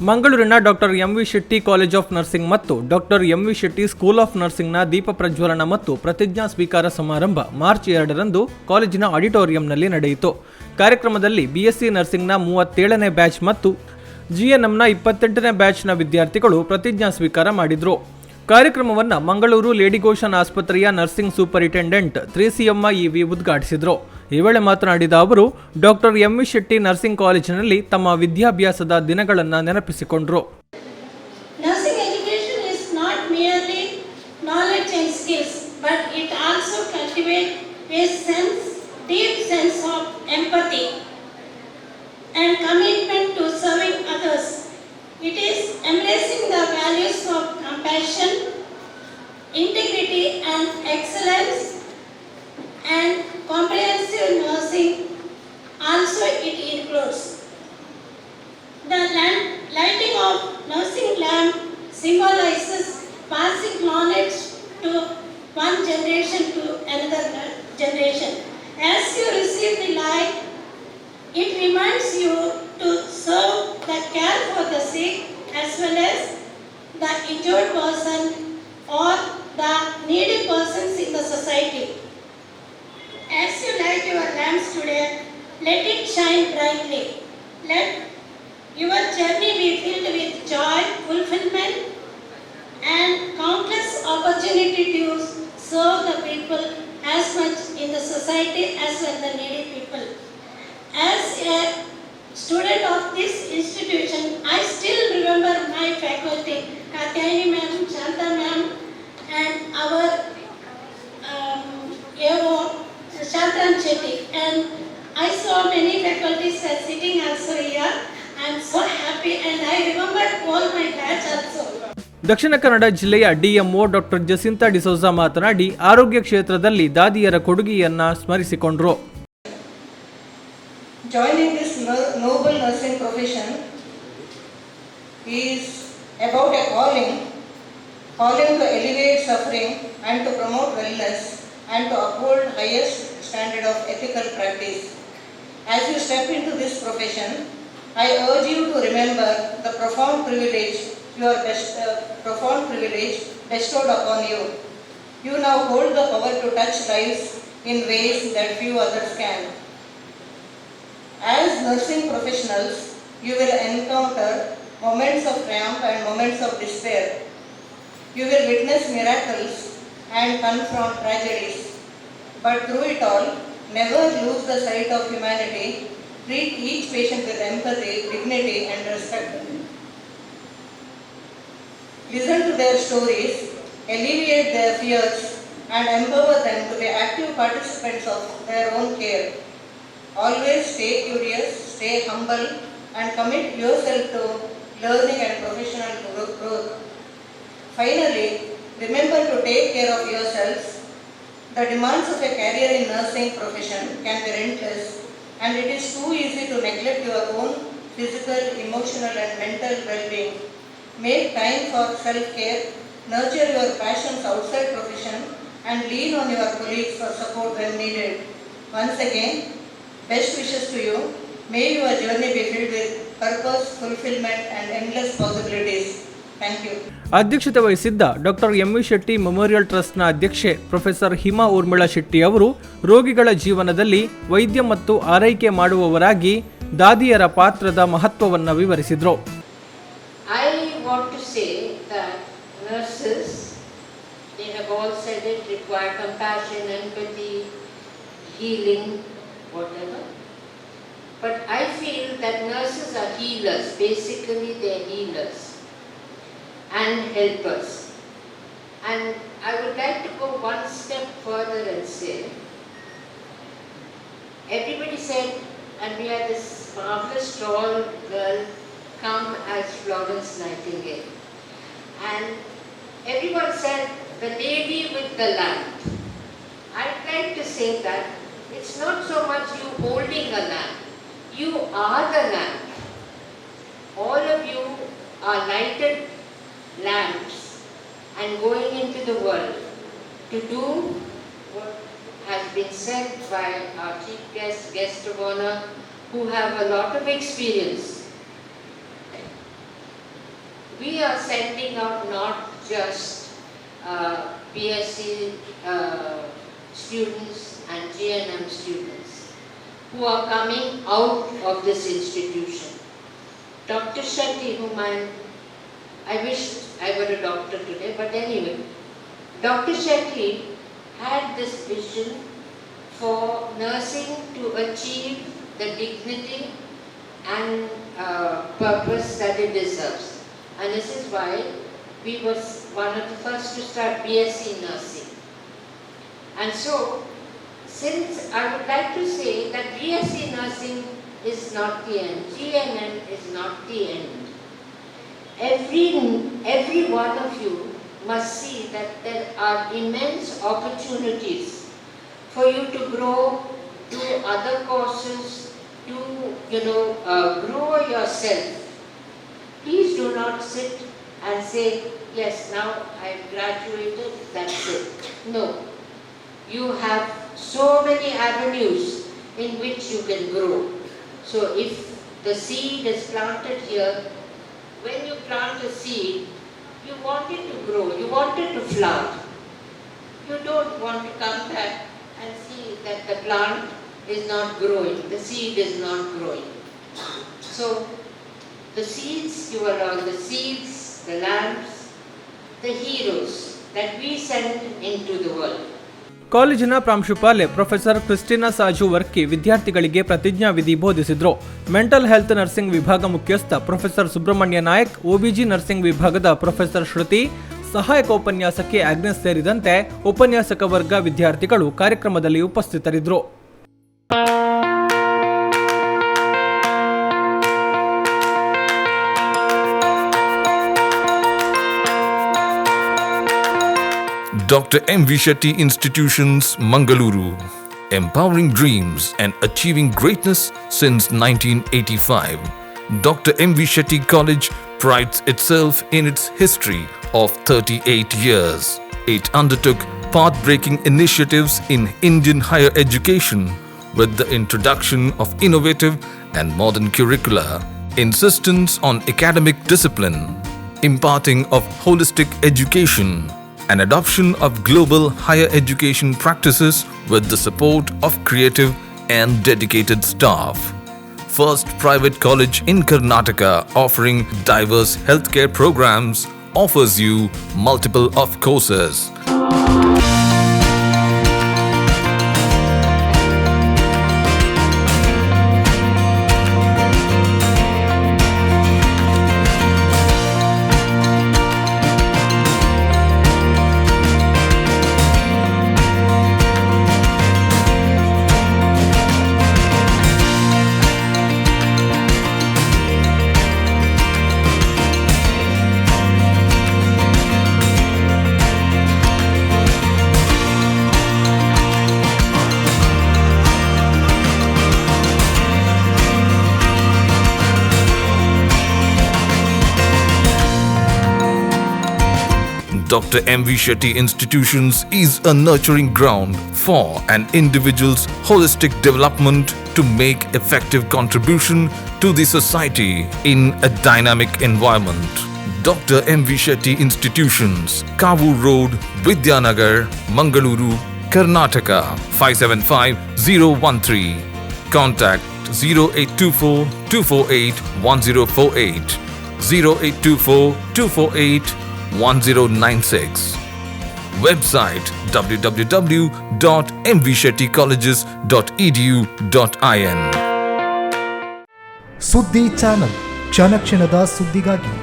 ಮಂಗಳೂರಿನ doctor M V. Shetty college of nursing ಮತ್ತು doctor M V. Shetty school of ನರ್ಸಿಂಗ್ನ ದೀಪ ಪ್ರಜ್ವಲನ ಮತ್ತು ಪ್ರತಿಜ್ಞಾ ಸ್ವೀಕಾರ ಸಮಾರಂಭ ಮಾರ್ಚ್ 2ರಂದು ಕಾಲೇಜಿನ ಆಡಿಟೋರಿಯಂನಲ್ಲಿ ನಡೆಯಿತು. ಕಾರ್ಯಕ್ರಮದಲ್ಲಿ ಬಿಎಸ್ಸಿ ನರ್ಸಿಂಗ್ನ 37ನೇ ಬ್ಯಾಚ್ ಮತ್ತು ಜಿಎನ್ಎಂನ 28ನೇ ಬ್ಯಾಚ್ನ ವಿದ್ಯಾರ್ಥಿಗಳು ಪ್ರತಿಜ್ಞಾ ಸ್ವೀಕಾರ ಮಾಡಿದರು. ಕಾರ್ಯಕ್ರಮವನ್ನು ಮಂಗಳೂರು ಲೇಡಿ ಗೋಶನ್ ಆಸ್ಪತ್ರೆಯ ನರ್ಸಿಂಗ್ ಸೂಪರಿಂಟೆಂಡೆಂಟ್ 3CM ವಿ ಉದ್ಘಾಟಿಸಿದರು. ಈ ವೇಳೆ ಮಾತನಾಡಿದ ಅವರು, ಡಾಕ್ಟರ್ ಎಂ.ವಿ. ಶೆಟ್ಟಿ ನರ್ಸಿಂಗ್ ಕಾಲೇಜಿನಲ್ಲಿ ತಮ್ಮ ವಿದ್ಯಾಭ್ಯಾಸದ ದಿನಗಳನ್ನು ನೆನಪಿಸಿಕೊಂಡರು. Nursing education is not merely knowledge and skills, but it also cultivates a deep sense of empathy and commitment to serving others. It is embracing the values of compassion, integrity and excellence, and comprehensive nursing also it includes. The lighting of nursing lamp symbolizes passing knowledge to one generation to another generation. As you receive the light, it reminds you to serve the care for the sick as well as the injured person or the needy persons in the society. As you light your lamps today, let it shine brightly. Let your journey be filled with joy, fulfillment, and countless opportunity to serve the people as much in the society as well the needy people. As a student of this institution, I still remember my faculty, Katyayani ma'am, Shanta ma'am, and our 𝐻𝐿 Shantran Chetty. And I saw many faculties are sitting also here. I am so happy and I remember all my batch also. Dakshina Kannada ಜಿಲ್ಲೆಯ DMO doctor Jacinta D'Souza ಮಾತನಾಡಿ ಆರೋಗ್ಯ ಕ್ಷೇತ್ರದಲ್ಲಿ ದಾದಿಯರ ಕೊಡುಗೆಯನ್ನ ಸ್ಮರಿಸಿಕೊಂಡರು. Joining this noble nursing profession is about a calling to alleviate suffering and to promote wellness and to uphold highest standard of ethical practice. As you step into this profession, I urge you to remember the profound privilege bestowed upon you. You now hold the power to touch lives in ways that few others can. As nursing professionals, you will encounter moments of triumph and moments of despair. You will witness miracles and confront tragedies. But through it all, never lose the sight of humanity. Treat each patient with empathy, dignity and respect. Listen to their stories, alleviate their fears and empower them to be active participants of their own care. Always stay curious, stay humble and commit yourself to learning and professional growth. Finally, remember to take care of yourselves. The demands of a career in nursing profession can be relentless and it is too easy to neglect your own physical, emotional and mental well-being. Make time for self-care, nurture your passions outside profession and lean on your colleagues for support when needed. Once again, best wishes to you. May your journey be filled with purpose, fulfillment and endless possibilities. Thank you. ಅಧ್ಯಕ್ಷತೆ ವಹಿಸಿದ್ದ doctor M V. Shetty memorial ಟ್ರಸ್ಟ್ನ ಅಧ್ಯಕ್ಷೆ professor Hima Urmila Shetty ಅವರು ರೋಗಿಗಳ ಜೀವನದಲ್ಲಿ ವೈದ್ಯ ಮತ್ತು ಆರೈಕೆ ಮಾಡುವವರಾಗಿ ದಾದಿಯರ ಪಾತ್ರದ ಮಹತ್ವವನ್ನು ವಿವರಿಸಿದರು. I want to say that nurses, they have all said it, require compassion, empathy, healing, whatever. But I feel that nurses are healers. Basically, they are healers and helpers. And I would like to go one step further and say, everybody said, and we had this marvelous tall girl come as Florence Nightingale. And everyone said, the lady with the lamp. I'd like to say that it's not so much you holding a lamp. You are the lamp. All of you are lighted lamps and going into the world to do what has been said by our chief guest of honor, who have a lot of experience. we are sending out not just BSc students and GNM students who are coming out of this institution. Dr. Shetty, whom I wish I were a doctor today, but anyway, Dr. Shetty had this vision for nursing to achieve the dignity and purpose that it deserves. And this is why we were one of the first to start BSc nursing. And so, since I would like to say that BSc nursing is not the end, GNM is not the end. Every one of you must see that there are immense opportunities for you to grow, do other courses, to grow yourself. Please do not sit and say, yes, now I've graduated, that's it. No. You have so many avenues in which you can grow. So if the seed is planted here, when you plant a seed, you want it to grow, you want it to flower. You don't want to come back and see that the plant is not growing, the seed is not growing. So the seeds, you are on the seeds, the lambs, the heroes that we send into the world. ಕಾಲೇಜಿನ ಪ್ರಾಂಶುಪಾಲೆ professor Christina Saju Varkey ವಿದ್ಯಾರ್ಥಿಗಳಿಗೆ ಪ್ರತಿಜ್ಞಾ ವಿಧಿ ಬೋಧಿಸಿದರು. Mental health nursing ವಿಭಾಗ ಮುಖ್ಯಸ್ಥ professor Subrahmanya Nayak, OBG nursing ವಿಭಾಗದ professor Shruti, ಸಹಾಯಕ ಉಪನ್ಯಾಸಕಿ ಆಗ್ನೆಸ್ ಸೇರಿದಂತೆ ಉಪನ್ಯಾಸಕ ವರ್ಗ ವಿದ್ಯಾರ್ಥಿಗಳು ಕಾರ್ಯಕ್ರಮದಲ್ಲಿ ಉಪಸ್ಥಿತರಿದ್ದರು. Dr. M.V. Shetty Institutions, Mangaluru. Empowering dreams and achieving greatness since 1985. Dr. M.V. Shetty College prides itself in its history of 38 years. It undertook path-breaking initiatives in Indian higher education with the introduction of innovative and modern curricula, insistence on academic discipline, imparting of holistic education, and adoption of global higher education practices with the support of creative and dedicated staff. First private college in Karnataka offering diverse healthcare programs offers you multiple of courses. Dr. M.V. Shetty Institutions is a nurturing ground for an individual's holistic development to make effective contribution to the society in a dynamic environment. Dr. M.V. Shetty Institutions, Kavu Road, Vidyanagar, Mangaluru, Karnataka 575013. Contact 0824 248 1048, 0824 248 1096. Website www.mvshettycolleges.edu.in. ಸುದ್ದಿ channel, ಕ್ಷಣ ಕ್ಷಣದ ಸುದ್ದಿಗಾಗಿ